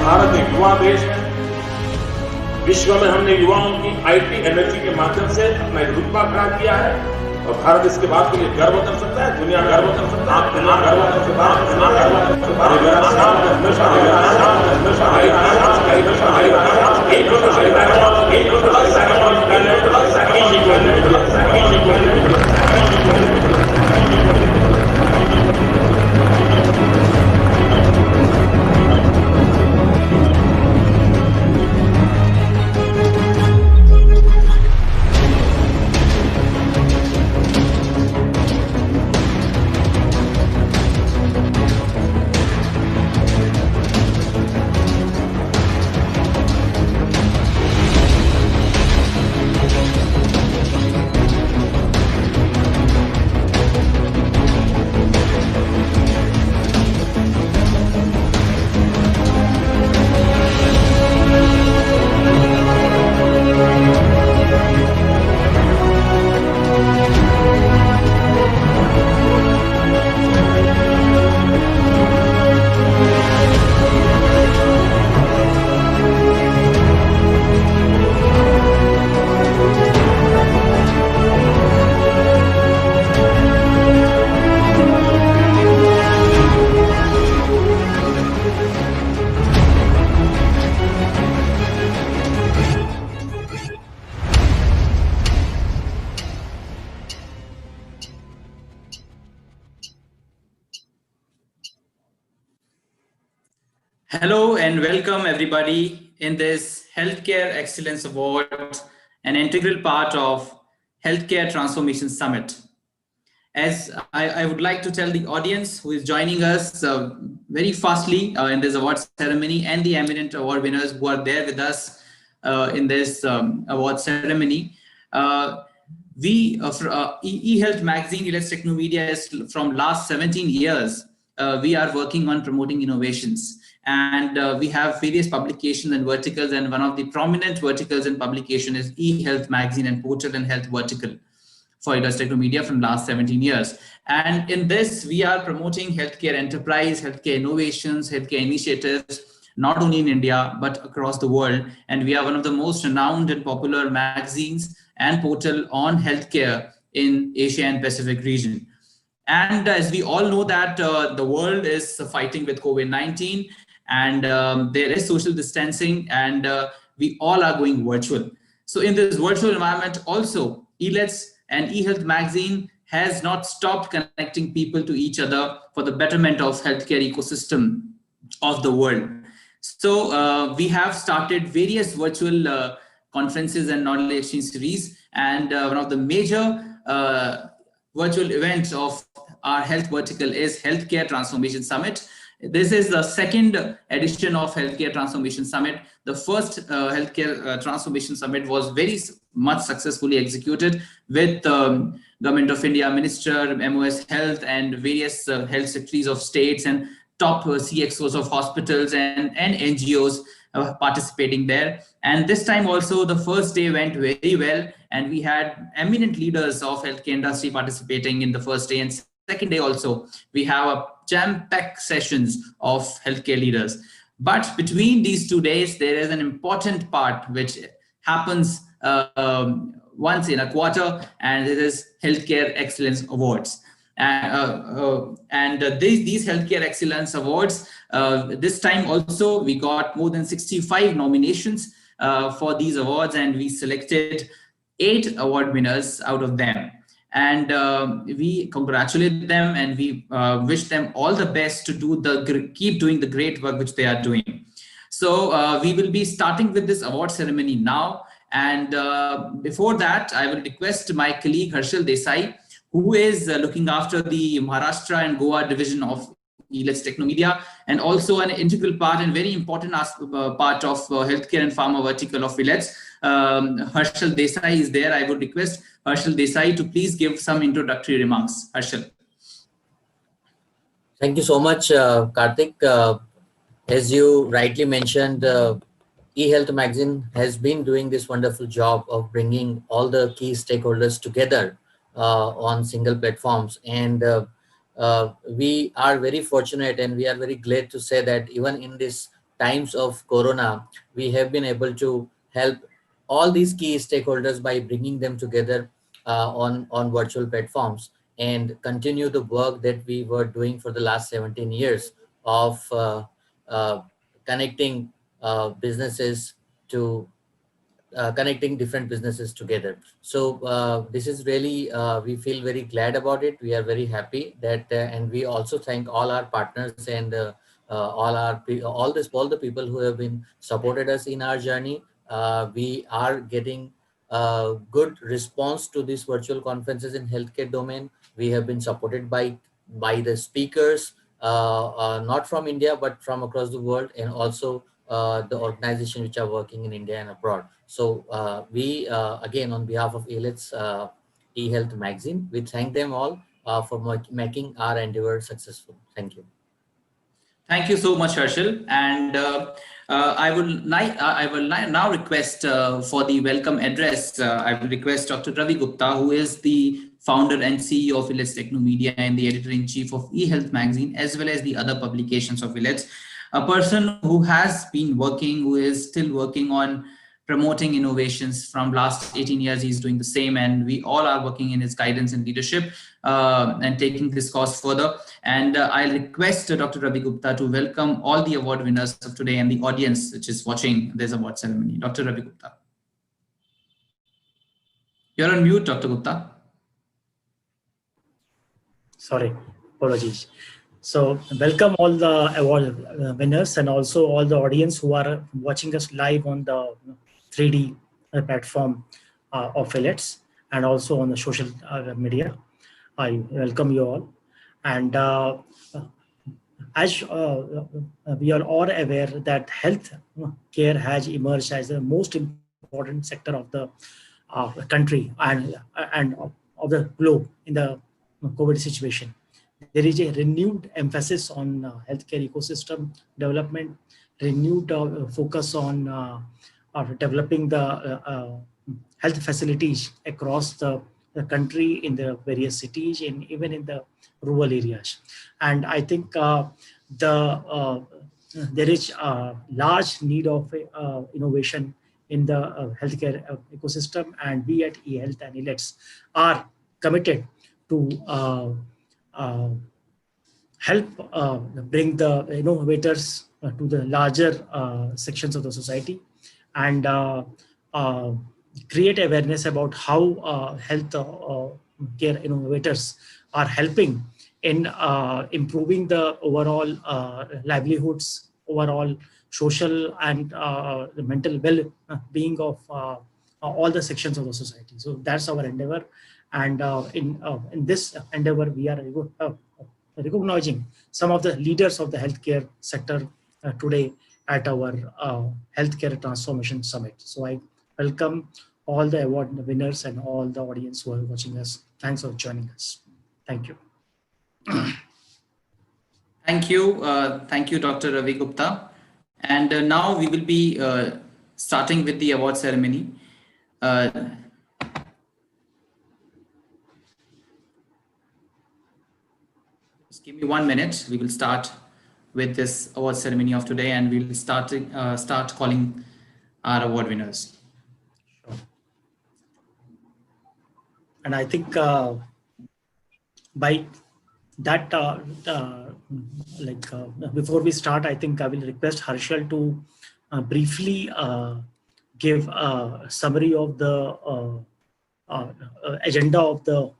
भारत एक युवा देश है। विश्व में हमने युवाओं की आईटी एनर्जी के माध्यम से अपना एक रुतबा खड़ा किया है और भारत इसके बात के लिए गर्व कर सकता है, दुनिया गर्व कर सकता है, आप दुनिया गर्व कर सकता है, दुनिया गर्व कर सकता है। मेरा नाम हमेशा Hello and welcome everybody in this Healthcare Excellence Award, an integral part of Healthcare Transformation Summit. As I would like to tell the audience who is joining us very fastly in this award ceremony and the eminent award winners who are there with us in this award ceremony. eHealth magazine, Elets Technomedia is from last 17 years. We are working on promoting innovations. And we have various publications and verticals, and one of the prominent verticals in publication is eHealth magazine and portal and health vertical for Elets Technomedia from last 17 years. And in this, we are promoting healthcare enterprise, healthcare innovations, healthcare initiatives, not only in India, but across the world. And we are one of the most renowned and popular magazines and portal on healthcare in Asia and Pacific region. And as we all know that the world is fighting with COVID-19, and there is social distancing, and we all are going virtual. So in this virtual environment also, Elets and eHealth magazine has not stopped connecting people to each other for the betterment of healthcare ecosystem of the world. So we have started various virtual conferences and knowledge exchange series, and one of the major virtual events of our health vertical is Healthcare Transformation Summit. This is the second edition of Healthcare Transformation Summit. The first Healthcare Transformation Summit was very much successfully executed with Government of India Minister, MOS Health, and various health secretaries of states and top CXOs of hospitals and NGOs participating there. And this time also, the first day went very well, and we had eminent leaders of healthcare industry participating in the first day. And second day also, we have a jam-packed sessions of healthcare leaders. But between these 2 days, there is an important part which happens once in a quarter, and it is Healthcare Excellence Awards. These Healthcare Excellence Awards, this time also we got more than 65 nominations for these awards, and we selected 8 award winners out of them. And we congratulate them, and we wish them all the best to keep doing the great work which they are doing. So we will be starting with this award ceremony now. And before that, I will request my colleague Harshal Desai, who is looking after the Maharashtra and Goa division of Elets Technomedia, and also an integral part and very important part of healthcare and pharma vertical of Elets. Harshal Desai is there. I would request Harshal Desai to please give some introductory remarks. Harshal. Thank you so much, Karthik. As you rightly mentioned, eHealth magazine has been doing this wonderful job of bringing all the key stakeholders together on single platforms. And we are very fortunate, and we are very glad to say that even in these times of Corona, we have been able to help all these key stakeholders by bringing them together on virtual platforms, and continue the work that we were doing for the last 17 years of connecting businesses to connecting different businesses together. So this is really, we feel very glad about it. We are very happy that, and we also thank all our partners and all the people who have been supported us in our journey. We are getting good response to these virtual conferences in healthcare domain. We have been supported by the speakers, not from India, but from across the world, and also the organizations which are working in India and abroad. So we, again, on behalf of Elets eHealth magazine, we thank them all for making our endeavor successful. Thank you. Thank you so much, Harshal. And I will now request for the welcome address. I will request Dr. Ravi Gupta, who is the founder and CEO of Elets Technomedia and the editor-in-chief of eHealth magazine, as well as the other publications of Elets, a person who has been working, who is still working on promoting innovations from last 18 years. He's doing the same, and we all are working in his guidance and leadership and taking this cause further. And I'll request Dr. Ravi Gupta to welcome all the award winners of today and the audience which is watching this award ceremony. Dr. Ravi Gupta. You're on mute, Dr. Gupta. Sorry, apologies. So welcome all the award winners and also all the audience who are watching us live on the 3D platform of Elets, and also on the social media. I welcome you all. And as we are all aware that health care has emerged as the most important sector of the country and of the globe in the COVID situation. There is a renewed emphasis on healthcare ecosystem development, renewed focus on developing the health facilities across the country in the various cities and even in the rural areas. And I think there is a large need of innovation in the healthcare ecosystem, and we at eHealth and Elets are committed to help bring the innovators to the larger sections of the society, and create awareness about how health care innovators are helping in improving the overall livelihoods, overall social and the mental well-being of all the sections of the society. So that's our endeavor. And in this endeavor, we are recognizing some of the leaders of the healthcare sector today at our Healthcare Transformation Summit. So I welcome all the award winners and all the audience who are watching us. Thanks for joining us. Thank you. Thank you, Dr. Ravi Gupta. And now we will be starting with the award ceremony. Just give me 1 minute. We will start with this award ceremony of today, and we'll start calling our award winners. Sure. And I think by that, before we start, I think I will request Harshal to briefly give a summary of the agenda of the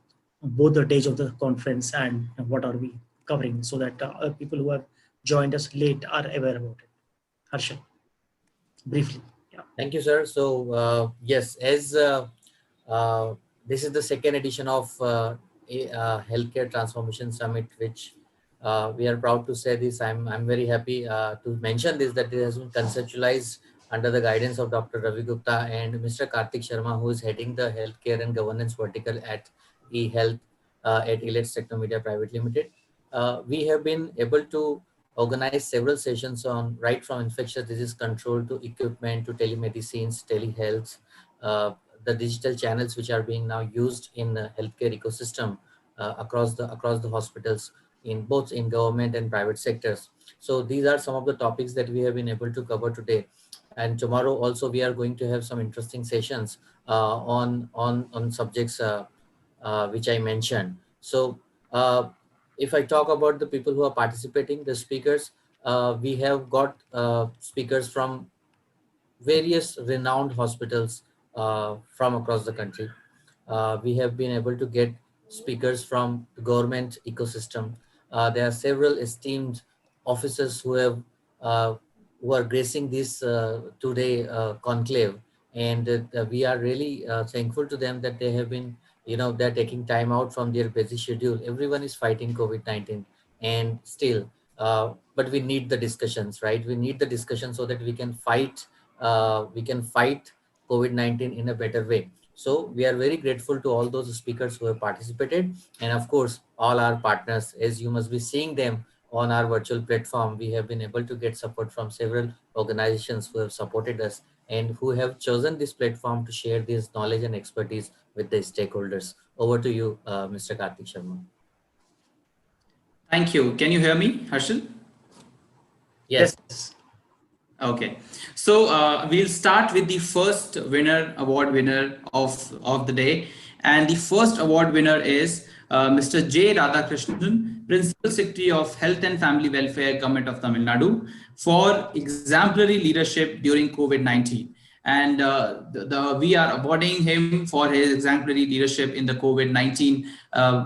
both the days of the conference and what are we covering, so that people who have joined us late are aware about it. Harshal, briefly. Yeah. Thank you, sir. So yes, as this is the second edition of Healthcare Transformation Summit, which we are proud to say this. I'm very happy to mention this, that it has been conceptualized under the guidance of Dr. Ravi Gupta and Mr. Karthik Sharma, who is heading the healthcare and governance vertical at eHealth at Elets Technomedia Private Limited. We have been able to organize several sessions on right from infectious disease control to equipment to telemedicines, telehealth, the digital channels which are being now used in the healthcare ecosystem across the hospitals in both in government and private sectors. So these are some of the topics that we have been able to cover today. And tomorrow also we are going to have some interesting sessions on subjects which I mentioned. So if I talk about the people who are participating, the speakers, we have got speakers from various renowned hospitals from across the country. We have been able to get speakers from the government ecosystem. There are several esteemed officers uh, who are gracing this today conclave, and we are really thankful to them that they have been, they're taking time out from their busy schedule. Everyone is fighting COVID-19, and still, but we need the discussions, right? We need the discussion so that we can fight COVID-19 in a better way. So we are very grateful to all those speakers who have participated, and of course all our partners, as you must be seeing them on our virtual platform. We have been able to get support from several organizations who have supported us and who have chosen this platform to share this knowledge and expertise with the stakeholders. Over to you, Mr. Karthik Sharma. Thank you. Can you hear me, Harshal? Yes. Okay, so we'll start with the first award winner of the day, and the first award winner is Mr. J. Radhakrishnan, Principal Secretary of Health and Family Welfare, Government of Tamil Nadu, for exemplary leadership during COVID-19. And we are awarding him for his exemplary leadership in the COVID-19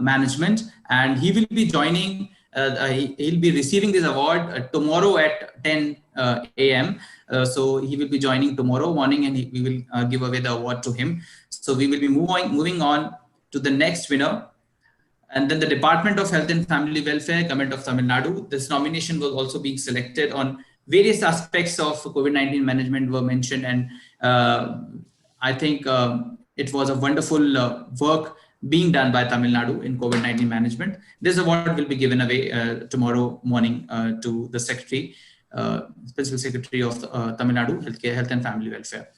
management, and he will be joining. He'll be receiving this award tomorrow at 10 a.m. So he will be joining tomorrow morning, and we will give away the award to him. So we will be moving on to the next winner. And then the Department of Health and Family Welfare, Government of Tamil Nadu. This nomination was also being selected on various aspects of COVID-19 management were mentioned. And I think it was a wonderful work being done by Tamil Nadu in COVID-19 management. This award will be given away tomorrow morning to the Secretary, Principal Secretary of Tamil Nadu, Health and Family Welfare.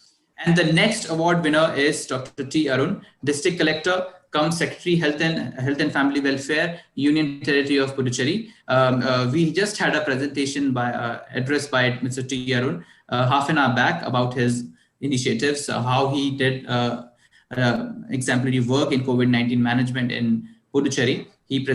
And the next award winner is Dr. T. Arun, District Collector, cum Secretary, Health and Family Welfare, Union Territory of Puducherry. We just had a presentation addressed by Mr. T. Arun half an hour back about his initiatives, how he did exemplary work in COVID-19 management in Puducherry. He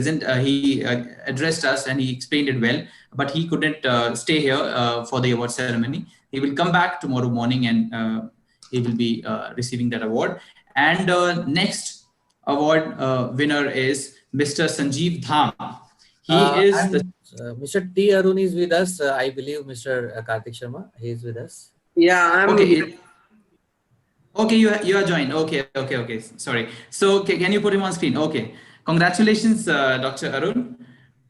addressed us and he explained it well, but he couldn't stay here for the award ceremony. He will come back tomorrow morning and he will be receiving that award. And next award winner is Mr. Sanjeev Dham. He is Mr. T. Arun is with us. I believe Mr. Karthik Sharma, he is with us. Yeah, I'm okay. Okay, you are joined. Okay. Sorry. So can you put him on screen? Okay. Congratulations, Dr. Arun.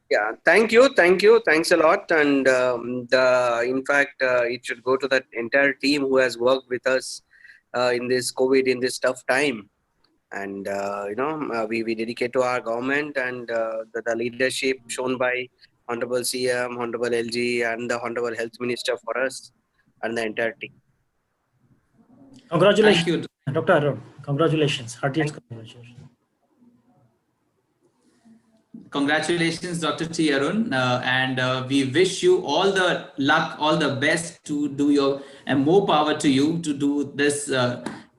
Yeah, thank you. Thanks a lot. And in fact, it should go to that entire team who has worked with us in this COVID, in this tough time. And, we dedicate to our government and the leadership shown by Honorable CM, Honorable LG, and the Honorable Health Minister for us and the entire team. Congratulations, Thank you. Dr. Arun. Congratulations. Heartiest congratulations. Congratulations, Dr. T. Arun. And we wish you all the luck, all the best to do and more power to you to do this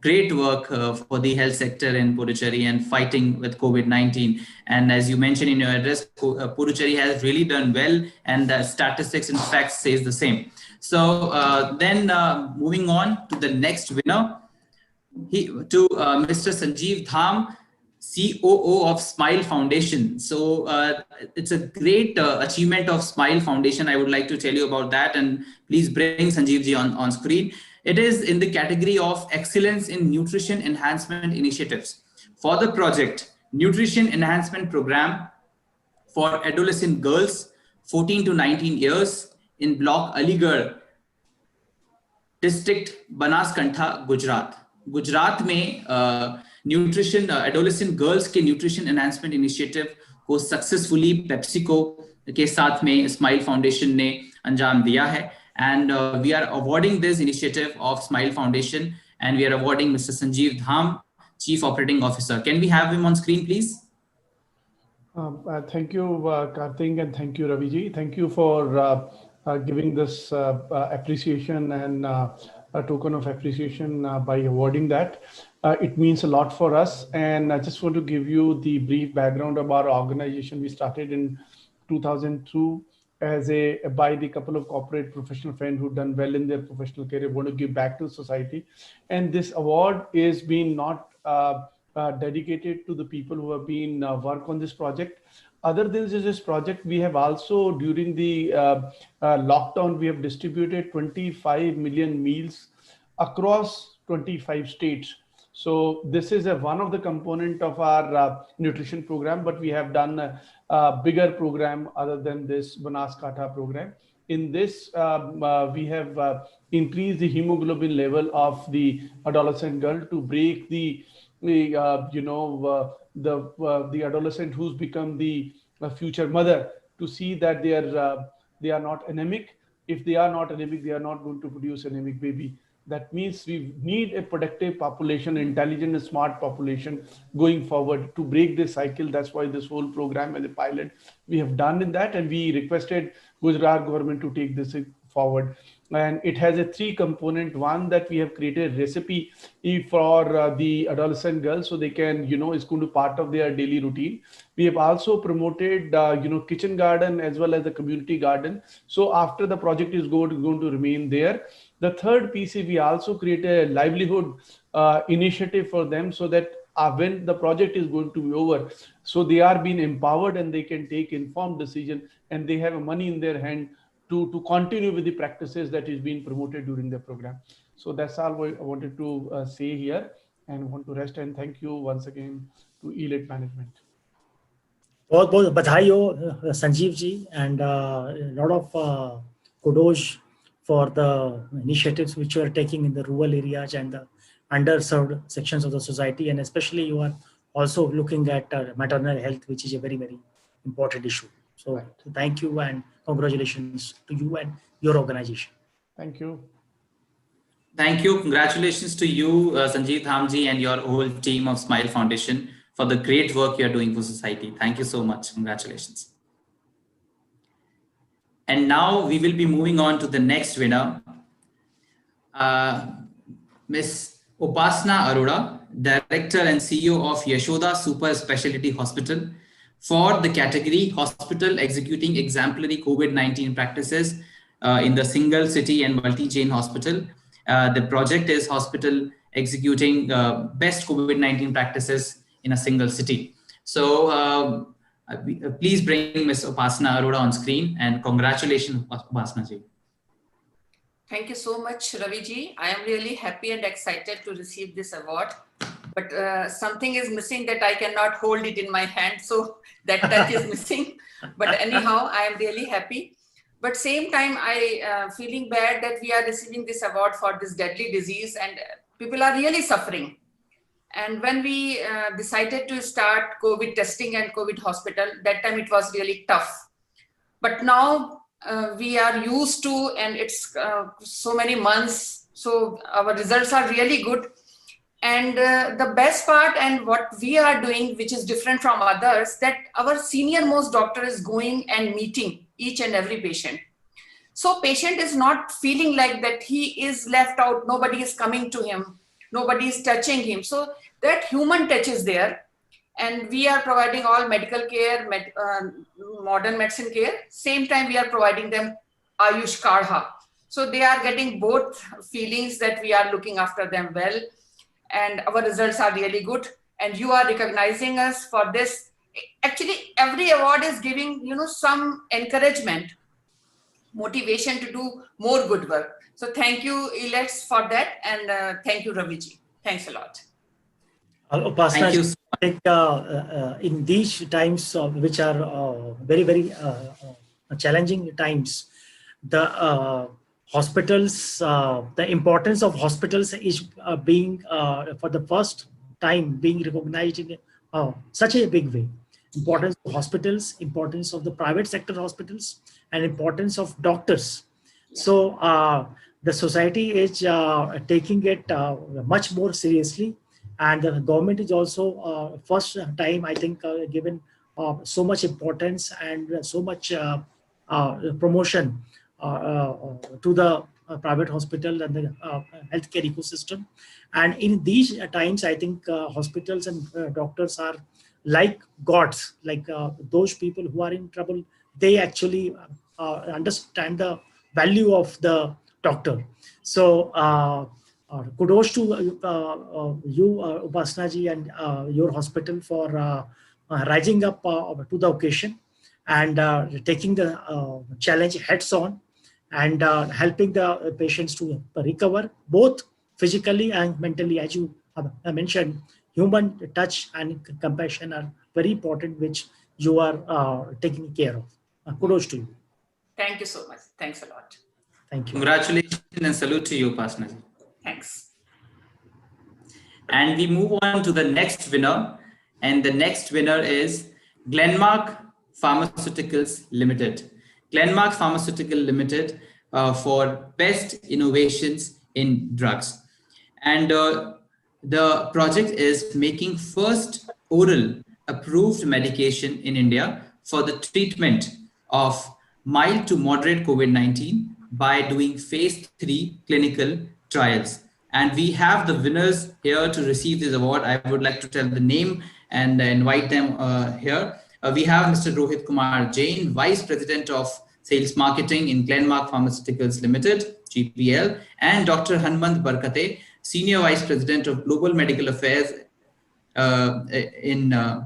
great work for the health sector in Puducherry and fighting with COVID-19. And as you mentioned in your address, Puducherry has really done well, and the statistics in fact says the same. So then moving on to the next winner, Mr. Sanjeev Dham, COO of Smile Foundation. So it's a great achievement of Smile Foundation. I would like to tell you about that, and please bring Sanjeev ji on screen. It is in the category of Excellence in Nutrition Enhancement Initiatives. For the project, Nutrition Enhancement Program for Adolescent Girls 14 to 19 years in Block Aligarh, District Banaskantha, Gujarat में nutrition adolescent girls के nutrition enhancement initiative को successfully PepsiCo के साथ में Smile Foundation ने अंजाम दिया है, and we are awarding this initiative of Smile Foundation, and we are awarding mister Sanjeev Dham, chief operating officer. Can we have him on screen please? Thank you, Karthik, and thank you, Ravi ji. Thank you for giving this appreciation and a token of appreciation by awarding that. It means a lot for us, and I just want to give you the brief background about our organization. We started in 2002 as by the couple of corporate professional friends who've done well in their professional career, want to give back to society, and this award is being not dedicated to the people who have been work on this project. Other than this project, we have also, during the lockdown, we have distributed 25 million meals across 25 states. So this is one of the component of our nutrition program, but we have done a bigger program other than this Banaskantha program. In this, we have increased the hemoglobin level of the adolescent girl to break the adolescent who's become the future mother, to see that they are not anemic. If they are not anemic, they are not going to produce anemic baby. That means we need a productive population, intelligent and smart population going forward to break this cycle. That's why this whole program as a pilot we have done in that, and we requested Gujarat government to take this forward. And it has a 3 component. One, that we have created a recipe for the adolescent girls, so they can, it's going to be part of their daily routine. We have also promoted, kitchen garden as well as the community garden. So after the project is going to remain there. The third piece is we also create a livelihood initiative for them, so that when the project is going to be over, so they are being empowered and they can take informed decision, and they have money in their hand to continue with the practices that is being promoted during the program. So that's all I wanted to say here, and want to rest and thank you once again to Elets Management. बहुत बहुत बधाई हो Sanjeev ji, and a lot of kudos for the initiatives which you are taking in the rural areas and the underserved sections of the society, and especially you are also looking at maternal health, which is a very, very important issue. So thank you and congratulations to you and your organization. Thank you. Thank you. Congratulations to you, Sanjeev Dhamji, and your whole team of Smile Foundation for the great work you are doing for society. Thank you so much. Congratulations. And now we will be moving on to the next winner, Ms. Upasana Arora, Director and CEO of Yashoda Super Specialty Hospital, for the category Hospital Executing Exemplary COVID-19 Practices in the Single City and Multi-Chain Hospital. The project is Hospital Executing Best COVID-19 Practices in a Single City. So please bring Ms. Upasana Arora on screen, and congratulations, Upasana ji. Thank you so much, Ravi ji. I am really happy and excited to receive this award. But something is missing that I cannot hold it in my hand. So that touch is missing. But anyhow, I am really happy. But same time, I feeling bad that we are receiving this award for this deadly disease, and people are really suffering. And when we decided to start COVID testing and COVID hospital, that time it was really tough. But now we are used to, and it's so many months. So our results are really good. And the best part, and what we are doing, which is different from others, that our senior most doctor is going and meeting each and every patient. So patient is not feeling like that he is left out, nobody is coming to him, nobody is touching him. So that human touch is there. And we are providing all medical care, modern medicine care. Same time, we are providing them Ayush Karha. So they are getting both feelings that we are looking after them well. And our results are really good. And you are recognizing us for this. Actually, every award is giving, some encouragement, motivation to do more good work. So thank you, Elets, for that. And thank you, Raviji. Thanks a lot. Upasana, Thank you. I think in these times which are very, very challenging times, the hospitals, the importance of hospitals is being for the first time being recognized in such a big way. Importance of hospitals, importance of the private sector hospitals, and importance of doctors. So the society is taking it much more seriously, and the government is also first time, I think, given so much importance and so much promotion to the private hospital and the healthcare ecosystem. And in these times, I think hospitals and doctors are like gods, like those people who are in trouble. They actually understand the value of the doctor. So kudos to you, Upasana ji, and your hospital for rising up to the occasion and taking the challenge heads on, and helping the patients to recover both physically and mentally. As you mentioned, human touch and compassion are very important, which you are taking care of. Kudos to you. Thank you so much. Thanks a lot. Thank you. Congratulations and salute to you, Upasana. Thanks. And we move on to the next winner. And the next winner is Glenmark Pharmaceuticals Limited. Glenmark Pharmaceutical Limited for best innovations in drugs. And the project is making first oral approved medication in India for the treatment of mild to moderate COVID-19 by doing phase 3 clinical trials. And we have the winners here to receive this award. I would like to tell the name and invite them here. We have Mr. Rohit Kumar Jain, Vice President of Sales Marketing in Glenmark Pharmaceuticals Limited, GPL, and Dr. Hanmant Barkate, Senior Vice President of Global Medical Affairs in the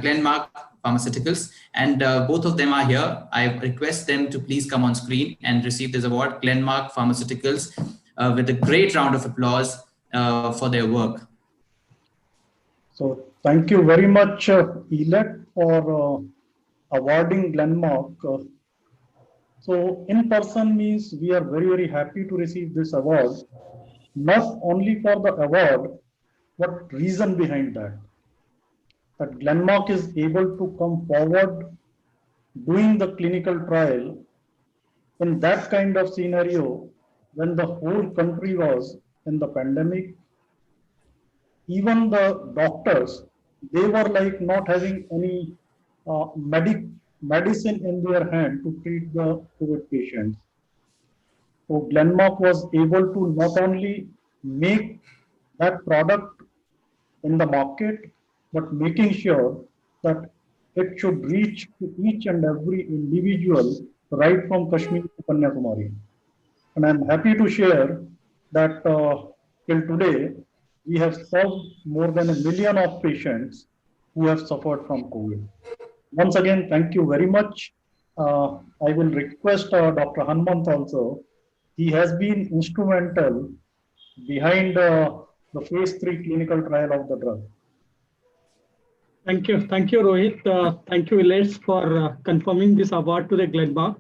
Glenmark Pharmaceuticals, and both of them are here. I request them to please come on screen and receive this award, Glenmark Pharmaceuticals, with a great round of applause for their work. So thank you very much, Elets, for awarding Glenmark. So in person means we are very, very happy to receive this award, not only for the award, but reason behind that. That Glenmark is able to come forward doing the clinical trial in that kind of scenario when the whole country was in the pandemic. Even the doctors, they were like not having any medicine in their hand to treat the COVID patients. So Glenmark was able to not only make that product in the market, but making sure that it should reach to each and every individual right from Kashmir to Kanyakumari. And I'm happy to share that till today, we have served more than 1 million of patients who have suffered from COVID. Once again, thank you very much. I will request Dr. Hanmant also. He has been instrumental behind the phase 3 clinical trial of the drug. Thank you, Rohit. Thank you, Elets, for confirming this award to the Glenmark.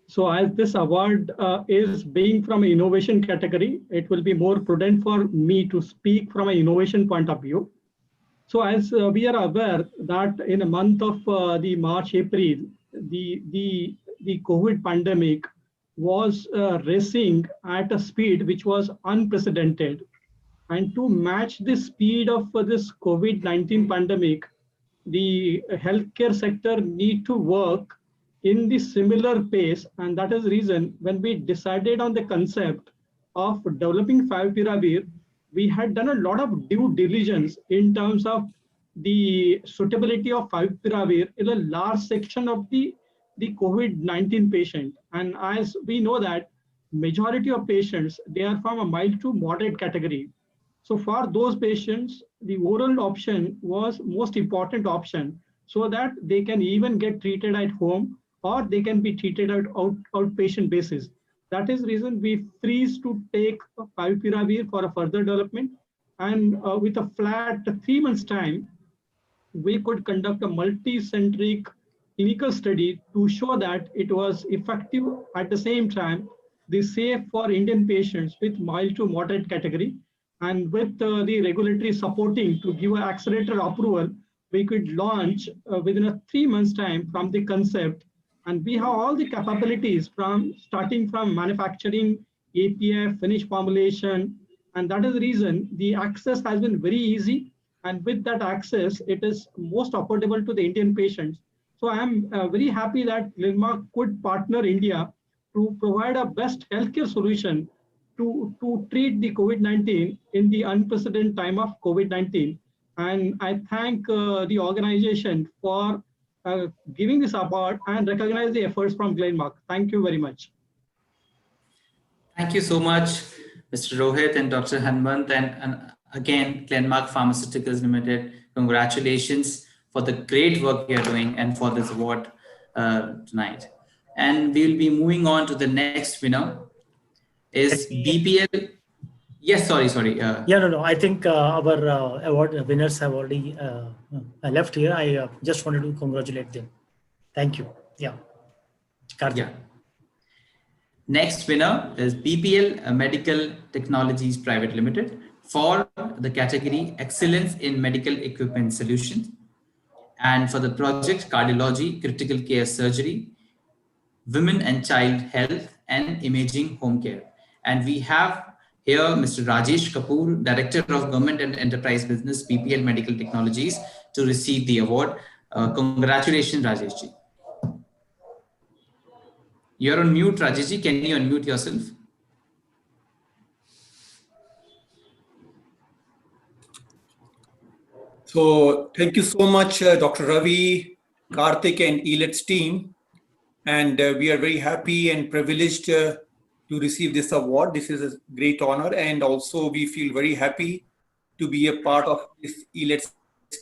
So as this award is being from an innovation category, it will be more prudent for me to speak from an innovation point of view. So as we are aware that in a month of the March, April, the COVID pandemic was racing at a speed which was unprecedented. And to match the speed of this COVID-19 pandemic, the healthcare sector need to work in the similar pace. And that is the reason when we decided on the concept of developing favipiravir, we had done a lot of due diligence in terms of the suitability of favipiravir in a large section of the COVID-19 patient. And as we know that majority of patients, they are from a mild to moderate category. So for those patients, the oral option was most important option so that they can even get treated at home or they can be treated at outpatient basis. That is reason we freeze to take favipiravir for a further development. And with a flat 3 months time, we could conduct a multi-centric clinical study to show that it was effective at the same time, the safe for Indian patients with mild to moderate category. And with the regulatory supporting to give an accelerated approval, we could launch within a 3 months time from the concept. And we have all the capabilities from starting from manufacturing, API, finished formulation. And that is the reason the access has been very easy. And with that access, it is most affordable to the Indian patients. So I am very happy that Glenmark could partner India to provide a best healthcare solution to treat the COVID-19 in the unprecedented time of COVID-19. And I thank the organization for giving this award and recognize the efforts from Glenmark. Thank you very much. Thank you so much, Mr. Rohit and Dr. Hanmant. And again, Glenmark Pharmaceuticals Limited, congratulations for the great work you're doing and for this award tonight. And we'll be moving on to the next winner is BPL. Yes, sorry. No. I think our award winners have already left here. I just wanted to congratulate them. Thank you. Yeah. Karthik. Yeah. Next winner is BPL Medical Technologies Private Limited for the category Excellence in Medical Equipment Solutions, and for the project Cardiology, Critical Care Surgery, Women and Child Health and Imaging Home Care. And we have here Mr. Rajesh Kapoor, Director of Government and Enterprise Business, BPL Medical Technologies, to receive the award. Congratulations, Rajesh ji. You're on mute, Rajesh ji. Can you unmute yourself? So thank you so much, Dr. Ravi, Karthik and Elets team. And we are very happy and privileged to receive this award. This is a great honor. And also we feel very happy to be a part of this Elets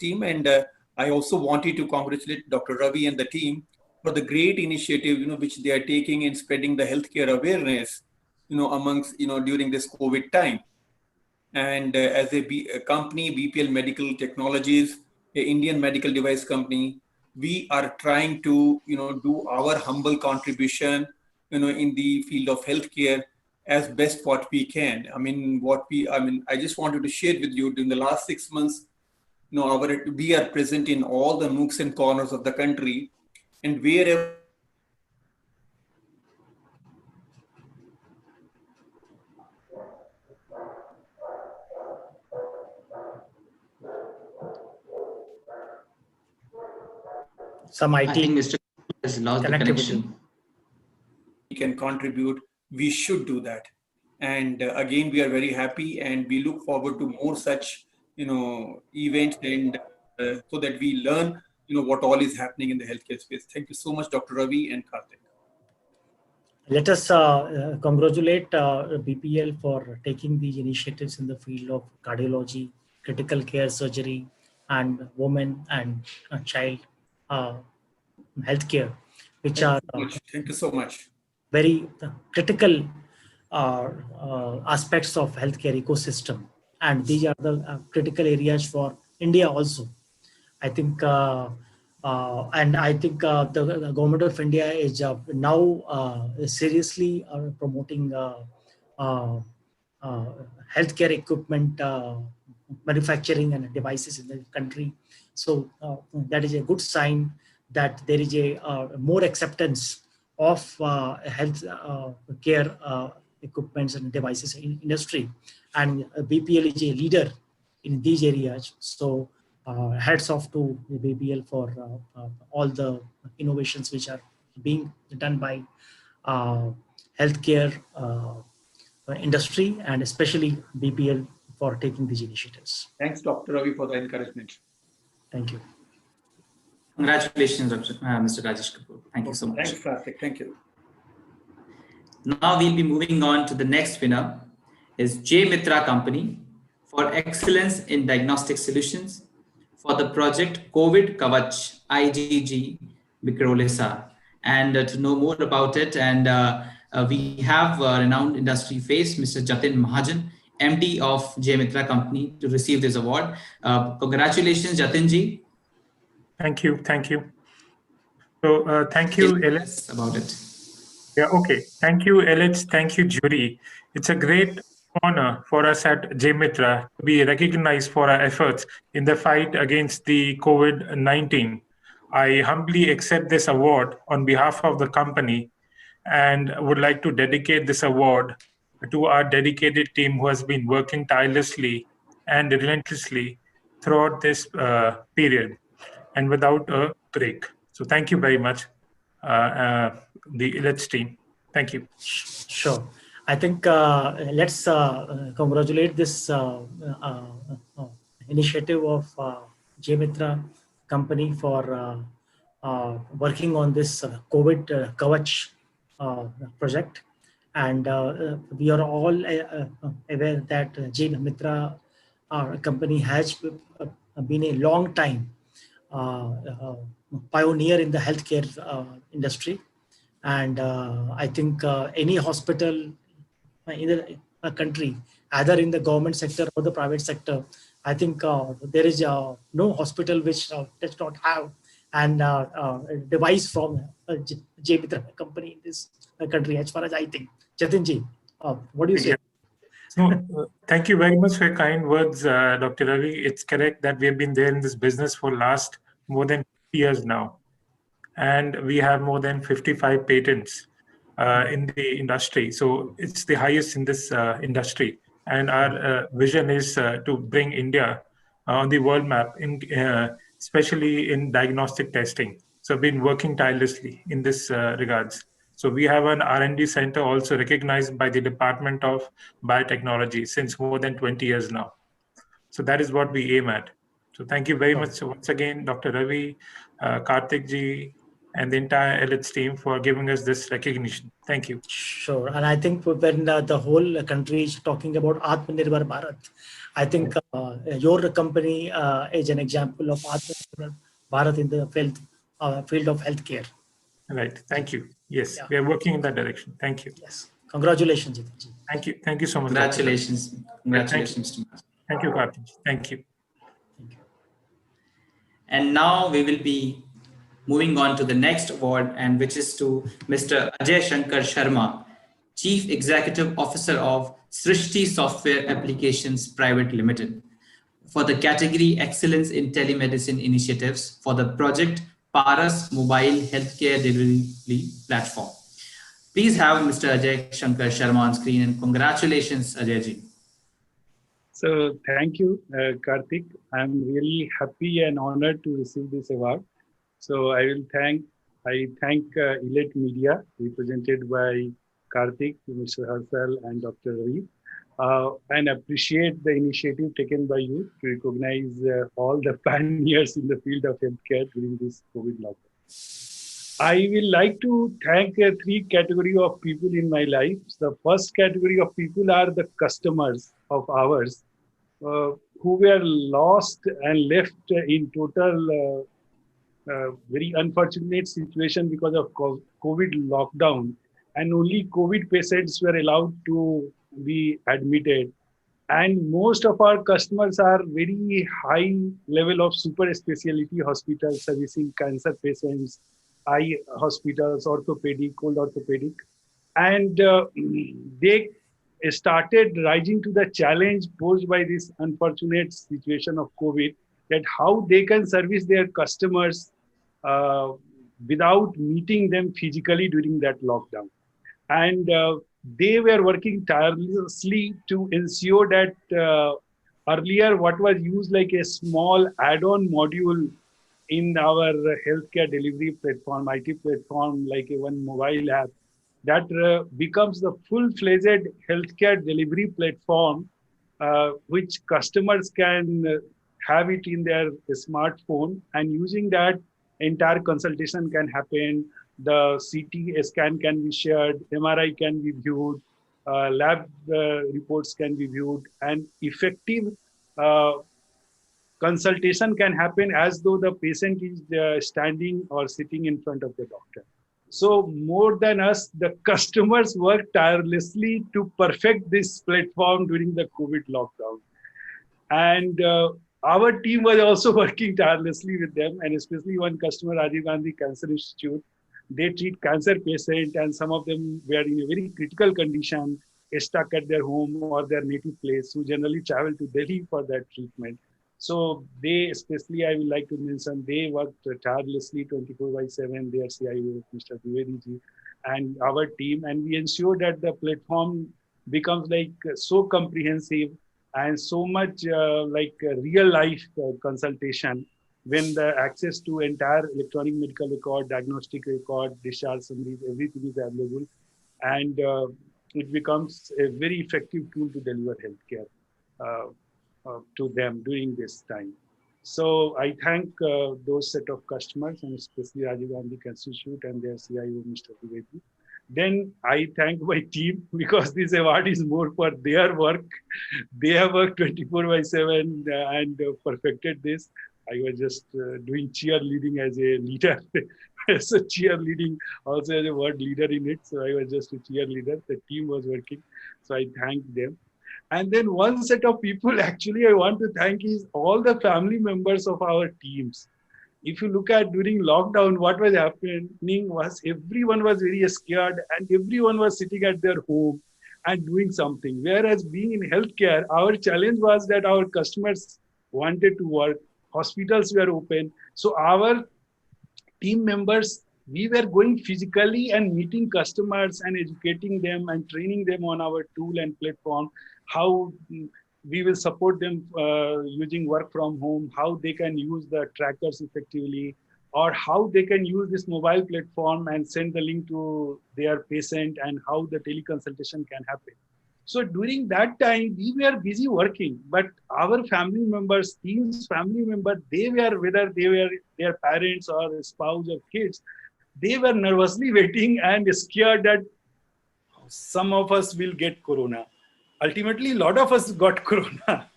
team. And I also wanted to congratulate Dr. Ravi and the team for the great initiative, which they are taking in spreading the healthcare awareness, amongst, during this COVID time. And as a company, BPL Medical Technologies, an Indian medical device company, we are trying to, do our humble contribution, in the field of healthcare as best what we can. I just wanted to share with you during the last 6 months, we are present in all the nooks and corners of the country, and wherever Some IT. I think Mr. has lost the connection. We can contribute, we should do that. And again, we are very happy and we look forward to more such, events, and so that we learn, what all is happening in the healthcare space. Thank you so much, Dr. Ravi and Karthik. Let us congratulate BPL for taking these initiatives in the field of cardiology, critical care surgery, and women and child healthcare, which Thank you so much. Very critical aspects of healthcare ecosystem. And these are the critical areas for India also. I think, and I think the government of India is now seriously promoting healthcare equipment manufacturing and devices in the country. So that is a good sign that there is a more acceptance of health care equipments and devices in industry, and BPL is a leader in these areas. So hats off to the BPL for all the innovations which are being done by healthcare industry and especially BPL for taking these initiatives. Thanks, Dr. Ravi, for the encouragement. Thank you. Congratulations, Mr. Rajesh Kapoor. Thank you so much. Thanks, Karthik. Thank you. Now we'll be moving on to the next winner is J Mitra Company for excellence in diagnostic solutions for the project COVID Kavach IgG Microlisa. And to know more about it, and we have renowned industry face, Mr. Jatin Mahajan, MD of J Mitra Company, to receive this award. Congratulations, Jatin ji. Thank you. Thank you. So thank you, Elets. About it. Yeah, okay. Thank you, Elets. Thank you, jury. It's a great honor for us at J Mitra to be recognized for our efforts in the fight against the COVID-19. I humbly accept this award on behalf of the company and would like to dedicate this award to our dedicated team who has been working tirelessly and relentlessly throughout this period and without a break. So thank you very much, the Elets team. Thank you. Sure. I think let's congratulate this initiative of J Mitra company for working on this COVID Kavach project. And we are all aware that J Mitra company has been a long time pioneer in the healthcare industry. And I think any hospital in the country, either in the government sector or the private sector, I think there is no hospital which does not have a device from J Mitra company in this country, as far as I think. Jatin ji, what do you say? Yeah. So, thank you very much for your kind words, Dr. Ravi. It's correct that we have been there in this business for last more than 50 years now. And we have more than 55 patents in the industry. So it's the highest in this industry. And our vision is to bring India on the world map, especially in diagnostic testing. So we've been working tirelessly in this regards. So we have an R&D center also recognized by the Department of Biotechnology since more than 20 years now. So that is what we aim at. So thank you very much once again, Dr. Ravi, Karthik ji, and the entire Elets team for giving us this recognition. Thank you. Sure. And I think when the whole country is talking about Atmanirbhar Bharat, I think your company is an example of Atmanirbhar Bharat in the field of healthcare. Right. Thank you. Yes, we are working in that direction. Thank you. Yes. Congratulations, Jatin ji. Thank you. Thank you so much. Congratulations. Congratulations. Thank you, Karthik. Thank you. And now we will be moving on to the next award, and which is to Mr. Ajay Shankar Sharma, Chief Executive Officer of Srishti Software Applications Private Limited, for the category Excellence in Telemedicine Initiatives for the project Paras Mobile Healthcare Delivery Platform. Please have Mr. Ajay Shankar Sharma on screen, and congratulations, Ajay ji. So thank you, Karthik. I'm really happy and honored to receive this award. So I thank Elets Media, represented by Karthik, Mr. Harsal, and Dr. Ravi, and appreciate the initiative taken by you to recognize all the pioneers in the field of healthcare during this COVID lockdown. I will like to thank three categories of people in my life. The first category of people are the customers of ours who were lost and left in total very unfortunate situation because of COVID lockdown, and only COVID patients were allowed to be admitted. And most of our customers are very high level of super specialty hospitals servicing cancer patients, eye hospitals, orthopedic, cold orthopedic. And they started rising to the challenge posed by this unfortunate situation of COVID, that how they can service their customers without meeting them physically during that lockdown. And they were working tirelessly to ensure that earlier what was used like a small add-on module in our healthcare delivery platform, IT platform, like a one mobile app, that becomes the full-fledged healthcare delivery platform, which customers can have it in their smartphone, and using that, entire consultation can happen. The CT scan can be shared, MRI can be viewed, lab reports can be viewed, and effective uh, consultation can happen as though the patient is standing or sitting in front of the doctor. So more than us, the customers work tirelessly to perfect this platform during the COVID lockdown. And our team was also working tirelessly with them, and especially one customer, Rajiv Gandhi Cancer Institute. They treat cancer patients, and some of them were in a very critical condition, stuck at their home or their native place, who generally travel to Delhi for that treatment. So they, especially I would like to mention, they worked tirelessly 24/7, their CIO, Mr. Dwivedi ji, and our team, and we ensure that the platform becomes like so comprehensive and so much like real life consultation, when the access to entire electronic medical record, diagnostic record, discharge summaries, everything is available, and it becomes a very effective tool to deliver healthcare to them during this time. So I thank those set of customers, and especially Rajiv Gandhi Institute and their CIO, Mr. Dwivedi. Then I thank my team, because this award is more for their work. They have worked 24/7 and perfected this. I was just doing cheerleading as a leader. So cheerleading also has a word leader in it. So I was just a cheerleader. The team was working. So I thank them. And then one set of people actually I want to thank is all the family members of our teams. If you look at during lockdown, what was happening was everyone was very scared and everyone was sitting at their home and doing something. Whereas being in healthcare, our challenge was that our customers wanted to work, hospitals were open. So our team members, we were going physically and meeting customers and educating them and training them on our tool and platform, how we will support them using work from home, how they can use the trackers effectively, or how they can use this mobile platform and send the link to their patient, and how the teleconsultation can happen. So during that time, we were busy working, but our family members, team's family members, they were, whether they were their parents or spouse or kids, they were nervously waiting and scared that some of us will get corona. Ultimately, a lot of us got corona.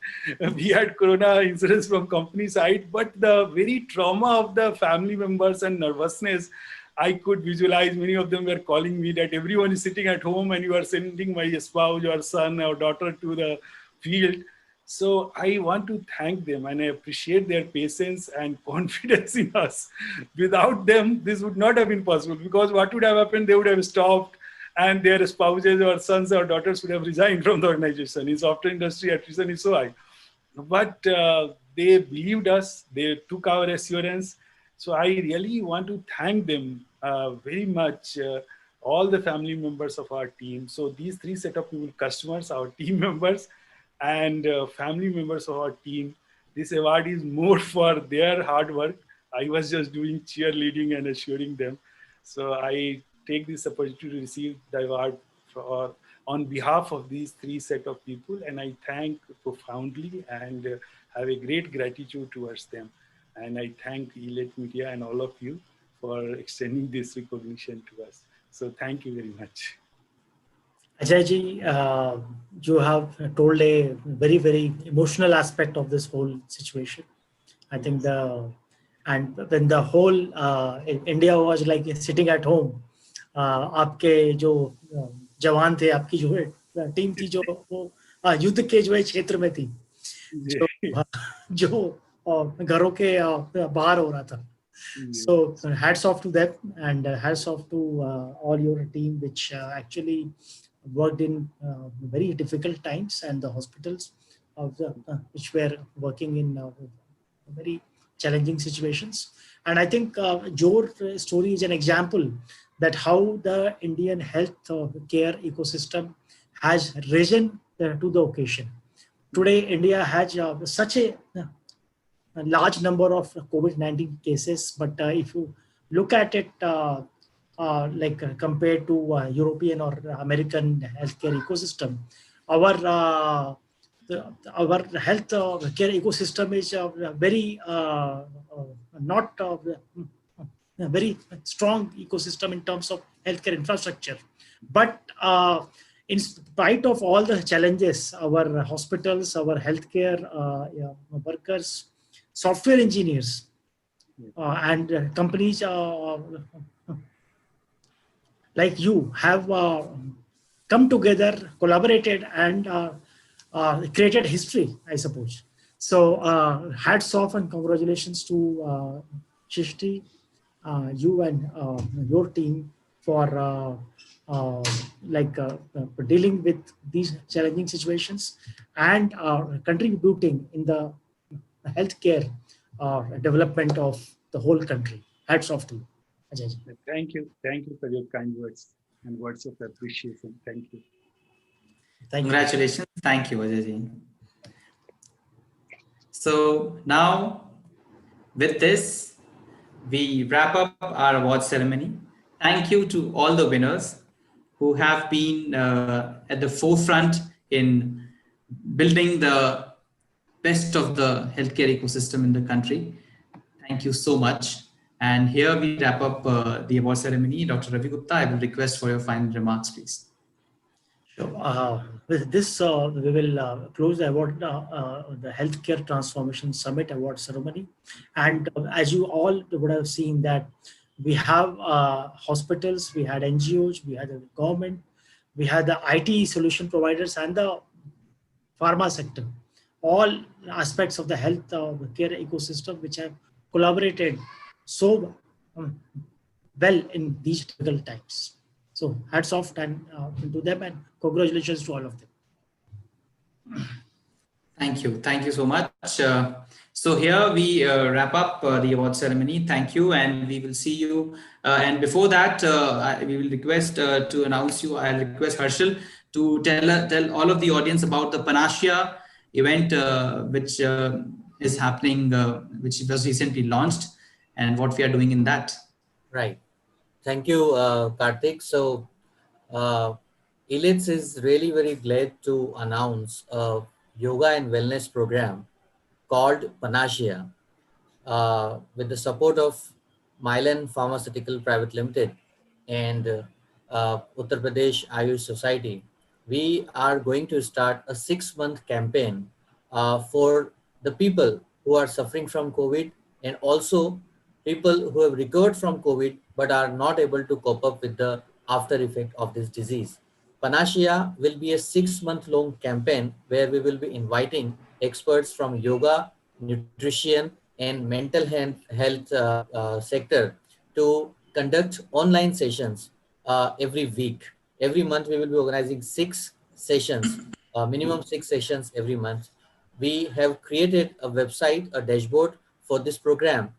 We had corona insurance from company side, but the very trauma of the family members and nervousness, I could visualize. Many of them were calling me that everyone is sitting at home and you are sending my spouse or son or daughter to the field. So I want to thank them, and I appreciate their patience and confidence in us. Without them, this would not have been possible, because what would have happened? They would have stopped, and their spouses or sons or daughters would have resigned from the organization. In software industry, attrition is so high. But they believed us, they took our assurance. So I really want to thank them very much, all the family members of our team. So these three set of people, customers, our team members, and family members of our team, this award is more for their hard work. I was just doing cheerleading and assuring them. So I take this opportunity to receive the award for, on behalf of these three set of people, and I thank profoundly and have a great gratitude towards them. And I thank Elets Media and all of you for extending this recognition to us. So thank you very much. Ajay ji, you have told a very, very emotional aspect of this whole situation. I think and when the whole India was like sitting at home, आपके जो जवान थे, आपकी जो team थी, जो वो युद्ध के जो क्षेत्र में थी, जो घरों के बाहर हो रहा था. So hats off to them, and hats off to all your team, which actually worked in very difficult times, and the hospitals of the, which were working in very challenging situations. And I think your story is an example that how the Indian health care ecosystem has risen to the occasion. Today, India has such a large number of COVID-19 cases, but if you look at it, compared to European or American healthcare ecosystem. Our our health care ecosystem is very not a very strong ecosystem in terms of healthcare infrastructure. But in spite of all the challenges, our hospitals, our healthcare workers, software engineers, and companies like you have come together, collaborated, and created history, I suppose. So hats off and congratulations to Shishti, you and your team for dealing with these challenging situations and contributing in the healthcare development of the whole country. Hats off to you, Ajay ji. Thank you. Thank you for your kind words and words of appreciation. Thank you. Thank you. Congratulations. Thank you, Ajay ji. So now, with this, we wrap up our award ceremony. Thank you to all the winners who have been at the forefront in building the best of the healthcare ecosystem in the country. Thank you so much. And here we wrap up the award ceremony. Dr. Ravi Gupta, I will request for your final remarks, please. So, with this, we will close the award, the Healthcare Transformation Summit Award Ceremony. And as you all would have seen that we have hospitals, we had NGOs, we had the government, we had the IT solution providers and the pharma sector, all aspects of the health care ecosystem which have collaborated so well in these difficult times. So hats off to them and congratulations to all of them. Thank you. Thank you so much. So here we wrap up the award ceremony. Thank you. And we will see you. And before that, we will request to announce you. I'll request Harshal to tell all of the audience about the Panacea event, which is happening, which was recently launched, and what we are doing in that. Right. Thank you, Karthik. So, Elets is really very glad to announce a yoga and wellness program called Panacea with the support of Mylan Pharmaceutical Private Limited and Uttar Pradesh Ayush Society. We are going to start a 6-month campaign for the people who are suffering from COVID and also people who have recovered from COVID but are not able to cope up with the after effect of this disease. Panacea will be a 6-month long campaign where we will be inviting experts from yoga, nutrition, and mental health sector to conduct online sessions every week. Every month we will be organizing 6 sessions, minimum 6 sessions every month. We have created a website, a dashboard for this program,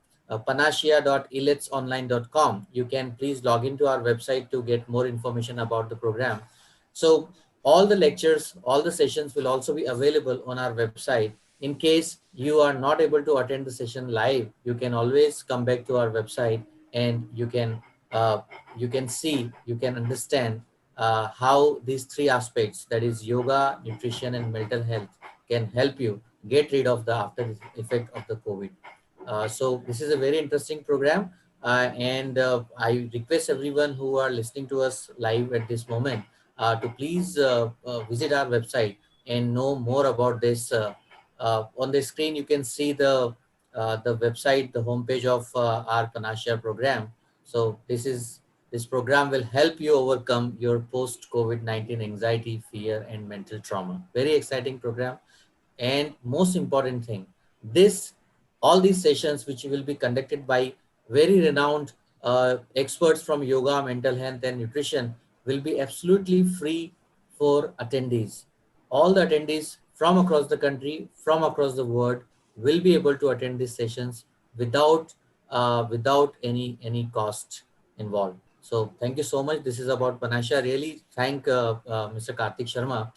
panacea.eletsonline.com. You can please log into our website to get more information about the program. So all the lectures, all the sessions will also be available on our website. In case you are not able to attend the session live, you can always come back to our website and you can see, you can understand how these 3 aspects, that is yoga, nutrition, and mental health, can help you get rid of the after effect of the COVID. So this is a very interesting program, and I request everyone who are listening to us live at this moment to please visit our website and know more about this. On the screen, you can see the website, the homepage of our Panacea program. So this program will help you overcome your post-COVID-19 anxiety, fear, and mental trauma. Very exciting program. And most important thing, all these sessions which will be conducted by very renowned experts from yoga, mental health, and nutrition will be absolutely free for attendees. All the attendees from across the country, from across the world, will be able to attend these sessions without any cost involved. So thank you so much. This is about Panacea. Really thank Mr. Karthik Sharma,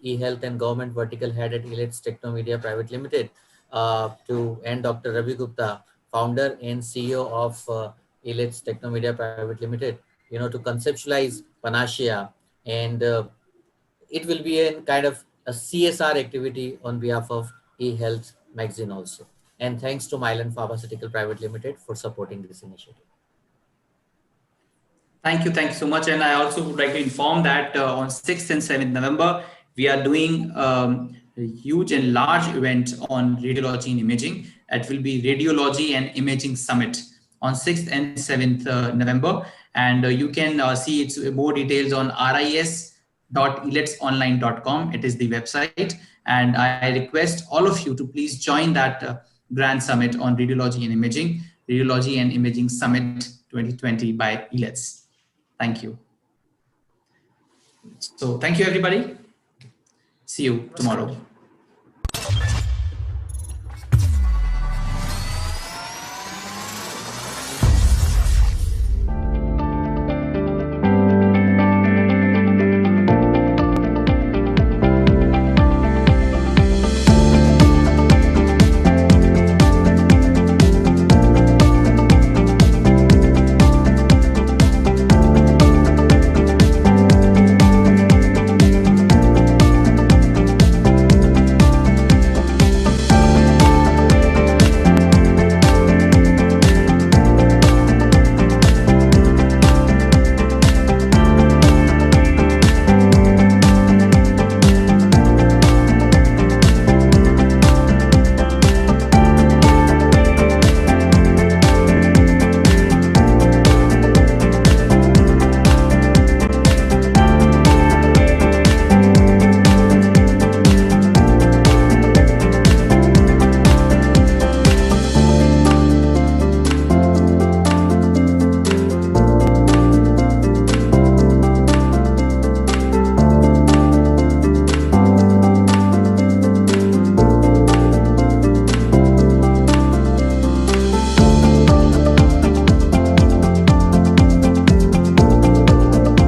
e-health and government vertical head at Elets Technomedia Private Limited, and Dr. Ravi Gupta, founder and CEO of Elets Technomedia Private Limited, to conceptualize Panacea, and it will be a kind of a CSR activity on behalf of eHealth magazine also. And thanks to Mylan Pharmaceutical Private Limited for supporting this initiative. Thank you so much. And I also would like to inform that on 6th and 7th November, we are doing a huge and large event on radiology and imaging. It will be Radiology and Imaging Summit on 6th and 7th November. And you can see its more details on ris.eletsonline.com. It is the website. And I request all of you to please join that grand summit on radiology and imaging, Radiology and Imaging Summit 2020 by Elets. Thank you. So thank you, everybody. See you tomorrow.